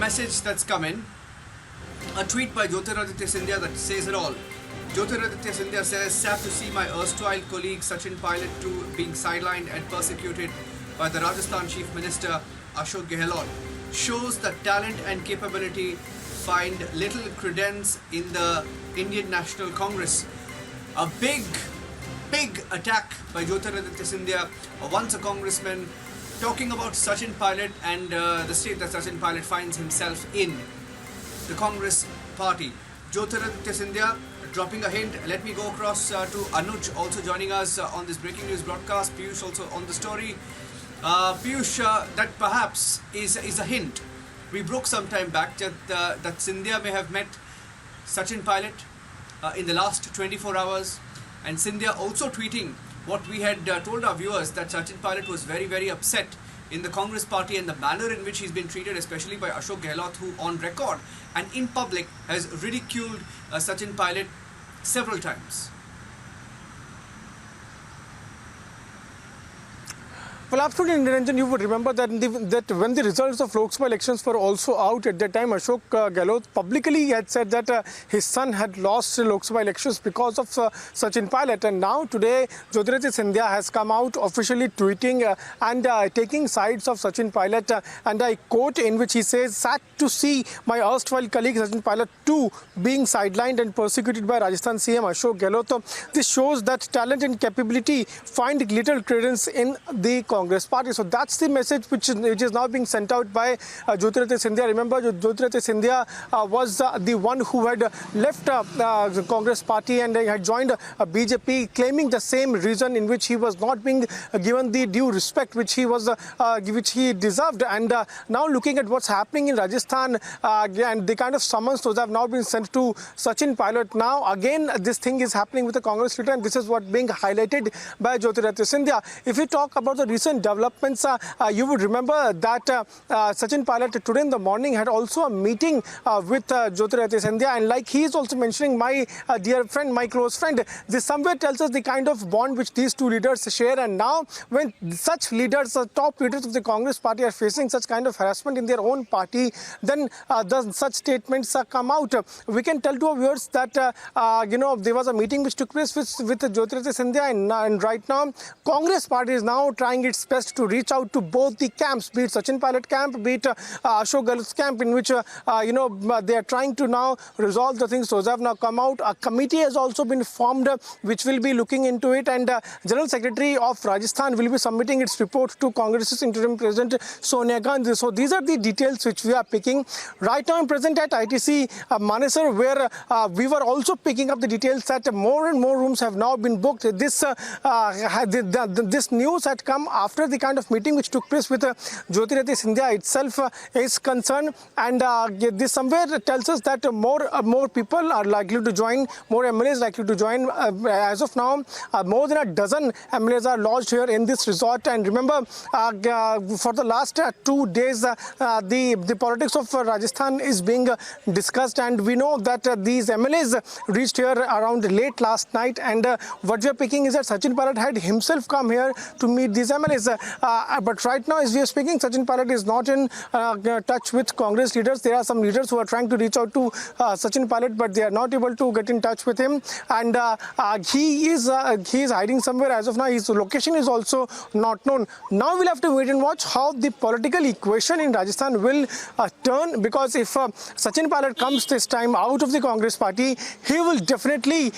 message that's come in. A tweet by Jyotiraditya Scindia that says it all. Jyotiraditya Scindia says, sad to see my erstwhile colleague Sachin Pilot too being sidelined and persecuted by the Rajasthan Chief Minister Ashok Gehlot. Shows that talent and capability find little credence in the Indian National Congress. A big attack by Jyotiraditya Scindia, once a congressman, talking about Sachin Pilot and the state that Sachin Pilot finds himself in, the Congress party. Jyotiraditya Scindia dropping a hint. Let me go across to Anuj, also joining us on this breaking news broadcast. Piyush also on the story. Piyush, that perhaps is a hint. We broke some time back that Scindia may have met Sachin Pilot in the last 24 hours, and Scindia also tweeting what we had told our viewers, that Sachin Pilot was very upset in the Congress party and the manner in which he's been treated, especially by Ashok Gehlot, who on record and in public has ridiculed Sachin Pilot several times. Well, absolutely, Niranjan, you would remember that when the results of Lok Sabha elections were also out at that time, Ashok Gehlot publicly had said that his son had lost Lok Sabha elections because of Sachin Pilot. And now today, Jyotiraditya Scindia has come out officially tweeting and taking sides of Sachin Pilot. And I quote in which he says, sad to see my erstwhile colleague Sachin Pilot too being sidelined and persecuted by Rajasthan CM Ashok Gehlot. This shows that talent and capability find little credence in the Congress party. So that's the message which is now being sent out by Jyotiraditya Scindia. Remember, Jyotiraditya Scindia was the one who had left the Congress party and had joined BJP, claiming the same reason in which he was not being given the due respect which he deserved. And now looking at what's happening in Rajasthan and the kind of summons those have now been sent to Sachin Pilot. Now again, this thing is happening with the Congress leader, and this is what being highlighted by Jyotiraditya Scindia. If we talk about the recent developments, you would remember that Sachin Pilot today in the morning had also a meeting with Jyotiraditya Scindia, and like he is also mentioning, my dear friend, my close friend, this somewhere tells us the kind of bond which these two leaders share. And now when such leaders, top leaders of the Congress party are facing such kind of harassment in their own party, then such statements come out. We can tell to our viewers that there was a meeting which took place with Jyotiraditya Scindia, and right now Congress party is now trying its best to reach out to both the camps, be it Sachin Pilot camp, be it Ashok Gehlot's camp, in which they are trying to now resolve the things. Those have now come out. A committee has also been formed which will be looking into it, and General Secretary of Rajasthan will be submitting its report to Congress's interim president Sonia Gandhi. So these are the details which we are picking. Right now I'm present at ITC Manesar, where we were also picking up the details that more and more rooms have now been booked. This news had come after the kind of meeting which took place with Jyotiraditya Scindia itself is concerned, and this somewhere tells us that more people are likely to join, more MLAs likely to join. As of now, more than a dozen MLAs are lodged here in this resort. And remember, for the last 2 days, the politics of Rajasthan is being discussed, and we know that these MLAs reached here around late last night, and what we are picking is that Sachin Pilot had himself come here to meet these MLAs. But right now, as we are speaking, Sachin Pilot is not in touch with Congress leaders. There are some leaders who are trying to reach out to Sachin Pilot, but they are not able to get in touch with him. And he is hiding somewhere as of now. His location is also not known. Now we'll have to wait and watch how the political equation in Rajasthan will turn, because if Sachin Pilot comes this time out of the Congress party, he will definitely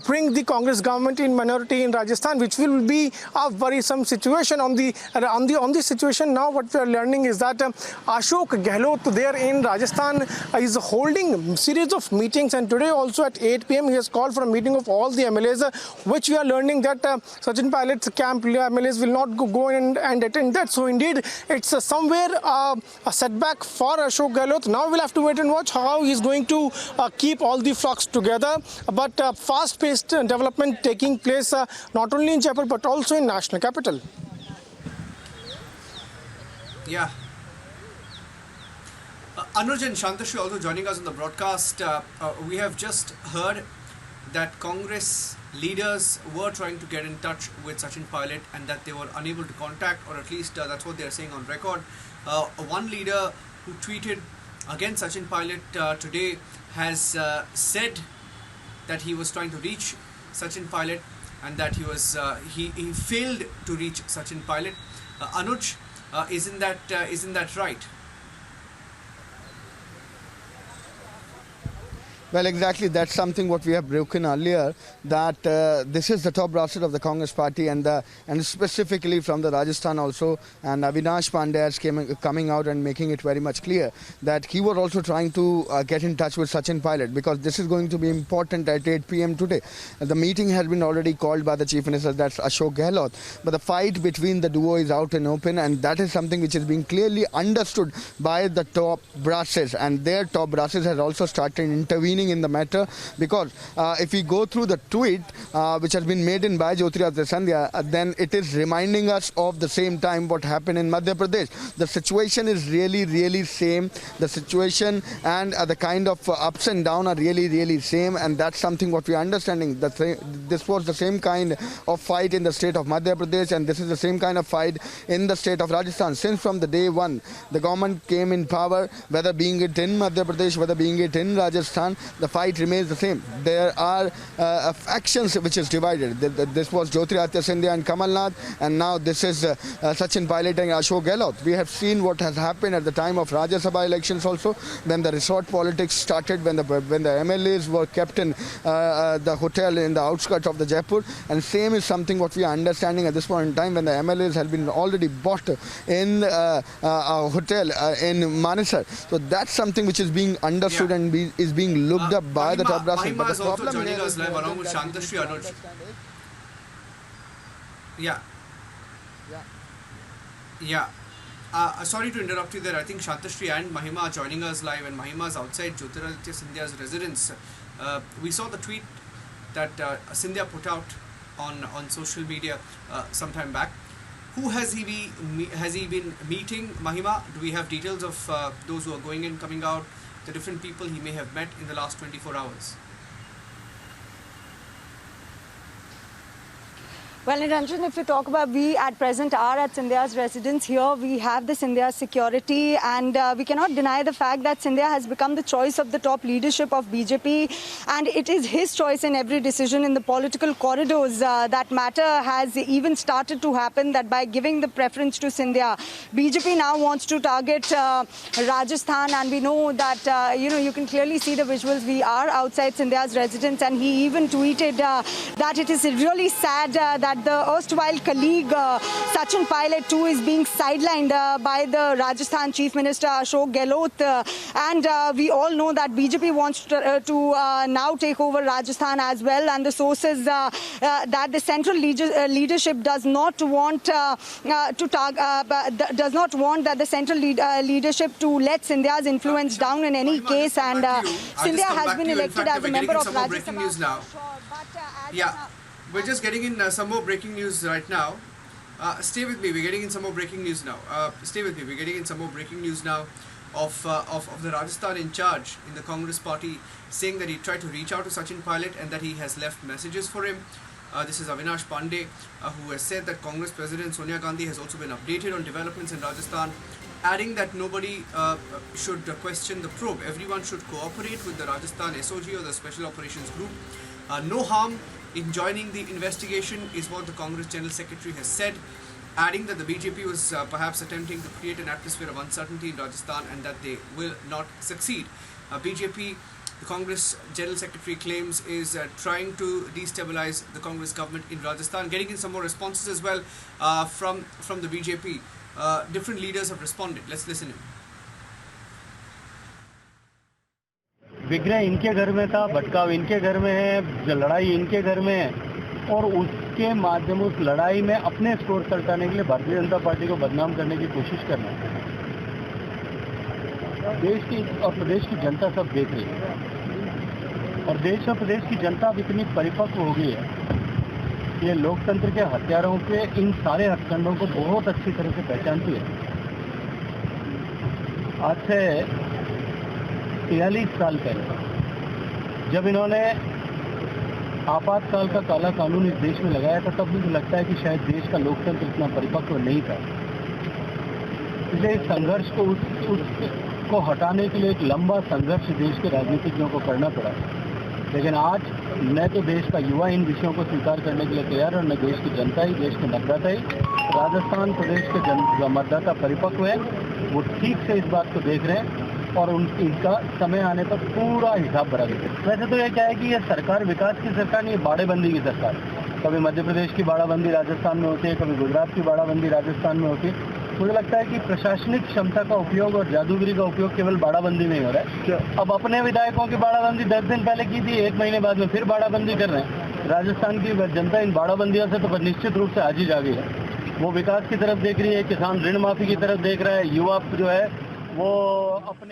bring the Congress government in minority in Rajasthan, which will be a worrisome situation. On the situation now, what we are learning is that Ashok Gehlot there in Rajasthan is holding a series of meetings, and today also at 8 p.m. he has called for a meeting of all the MLAs, which we are learning that Sachin Pilot's camp MLAs will not go in and attend that. So indeed, it's somewhere a setback for Ashok Gehlot. Now we'll have to wait and watch how he's going to keep all the flocks together. But fast-paced development taking place not only in Jaipur but also in national capital. Yeah. Anuj and Shantashree also joining us on the broadcast. We have just heard that Congress leaders were trying to get in touch with Sachin Pilot and that they were unable to contact, or at least that's what they are saying on record. One leader who tweeted Again, Sachin Pilot today has said that he was trying to reach Sachin Pilot and that he failed to reach Sachin Pilot. Anuj, isn't that right? Well, exactly. That's something what we have broken earlier, that this is the top brass of the Congress party, and specifically from the Rajasthan also. And Avinash Pandey is coming out and making it very much clear that he was also trying to get in touch with Sachin Pilot, because this is going to be important at 8 p.m. today. The meeting has been already called by the Chief Minister, that's Ashok Gehlot. But the fight between the duo is out and open, and that is something which is being clearly understood by the top brasses. And their top brasses has also started intervening in the matter, because if we go through the tweet which has been made in by Jyotiraditya Scindia, then it is reminding us of the same time what happened in Madhya Pradesh. The situation is really same. The situation and the kind of ups and downs are really same, and that's something what we are understanding. This was the same kind of fight in the state of Madhya Pradesh, and this is the same kind of fight in the state of Rajasthan. Since from the day one the government came in power, whether being it in Madhya Pradesh, whether being it in Rajasthan, the fight remains the same. There are factions which is divided. This was Jyotiraditya Scindia and Kamal Nath, and now this is Sachin Pilot and Ashok Gehlot. We have seen what has happened at the time of Rajya Sabha elections also, when the resort politics started, when the MLAs were kept in the hotel in the outskirts of the Jaipur, and same is something what we are understanding at this point in time, when the MLAs have been already bought in a hotel in Manesar. So that's something which is being understood and is being looked up by the top brass. Mahima is also joining us live along with Shantashri, Anuj. Yeah. Sorry to interrupt you there. I think Shantashri and Mahima are joining us live, and Mahima is outside Jyotiraditya Scindia's residence. We saw the tweet that Scindia put out on social media some time back. Who has he been meeting, Mahima? Do we have details of those who are going in, coming out, the different people he may have met in the last 24 hours? Well, Niranjan, if you talk about, we at present are at Scindia's residence here. We have the Scindia security, and we cannot deny the fact that Scindia has become the choice of the top leadership of BJP, and it is his choice in every decision in the political corridors. That matter has even started to happen, that by giving the preference to Scindia, BJP now wants to target Rajasthan, and we know that, you can clearly see the visuals. We are outside Scindia's residence, and he even tweeted that it is really sad that the erstwhile colleague Sachin Pilot too is being sidelined by the Rajasthan Chief Minister Ashok Gehlot, and we all know that BJP wants to now take over Rajasthan as well, and the sources that the central leadership does not want that the central leadership to let Scindia's influence down in any case, and Scindia has been elected as a member of Rajya Sabha. Yeah. We're just getting in some more breaking news right now. Stay with me. We're getting in some more breaking news now. We're getting in some more breaking news now of the Rajasthan in charge in the Congress party, saying that he tried to reach out to Sachin Pilot and that he has left messages for him. This is Avinash Pandey, who has said that Congress President Sonia Gandhi has also been updated on developments in Rajasthan, adding that nobody should question the probe. Everyone should cooperate with the Rajasthan SOG or the Special Operations Group. No harm in joining the investigation is what the Congress General Secretary has said, adding that the BJP was perhaps attempting to create an atmosphere of uncertainty in Rajasthan and that they will not succeed. BJP, the Congress General Secretary claims, is trying to destabilize the Congress government in Rajasthan. Getting in some more responses as well from the BJP. Different leaders have responded. Let's listen in. विग्रह इनके घर में था, भटकाव इनके घर में है, लड़ाई इनके घर में है, और उसके माध्यम उस लड़ाई में अपने स्कोर सल्टाने के लिए भारतीय जनता पार्टी को बदनाम करने की कोशिश करना। देश की और प्रदेश की जनता सब देख रही है, और देश और प्रदेश की जनता अब इतनी परिपक्व हो गई है, ये लोकतंत्र के हथियारों के इन सारे हथकंडों को बहुत अच्छी तरह से पहचानती है। आज से 43 साल पहले जब इन्होंने आपातकाल का काला कानून इस देश में लगाया था, तब मुझे लगता है कि शायद देश का लोकतंत्र इतना परिपक्व नहीं था। इसलिए इस संघर्ष को को हटाने के लिए एक लंबा संघर्ष देश के राजनीतिज्ञों को करना पड़ा। लेकिन आज न तो देश का युवा इन विषयों को स्वीकार करने के लिए तैयार और न देश की जनता ही, देश के मतदाता ही। राजस्थान प्रदेश के मतदाता परिपक्व है, वो ठीक से इस बात को देख रहे हैं और इनका समय आने पर पूरा हिसाब भरा गया। वैसे तो ये क्या है कि ये सरकार विकास की सरकार नहीं, बाड़ेबंदी की सरकार। कभी मध्य प्रदेश की बाड़ाबंदी राजस्थान में होती है, कभी गुजरात की बाड़ाबंदी राजस्थान में होती है। मुझे लगता है कि प्रशासनिक क्षमता का उपयोग और जादूगिरी का उपयोग केवल बाड़ाबंदी में ही हो रहा है। अब अपने विधायकों की बाड़ाबंदी 10 दिन पहले की थी, 1 महीने बाद में फिर बाड़ाबंदी कर रहे हैं। राजस्थान की जनता इन बाड़ाबंदियों से तो निश्चित रूप से आज ही जागी है। वो विकास की तरफ देख रही है, किसान ऋण माफी की तरफ देख रहा है, युवा जो है वो अपने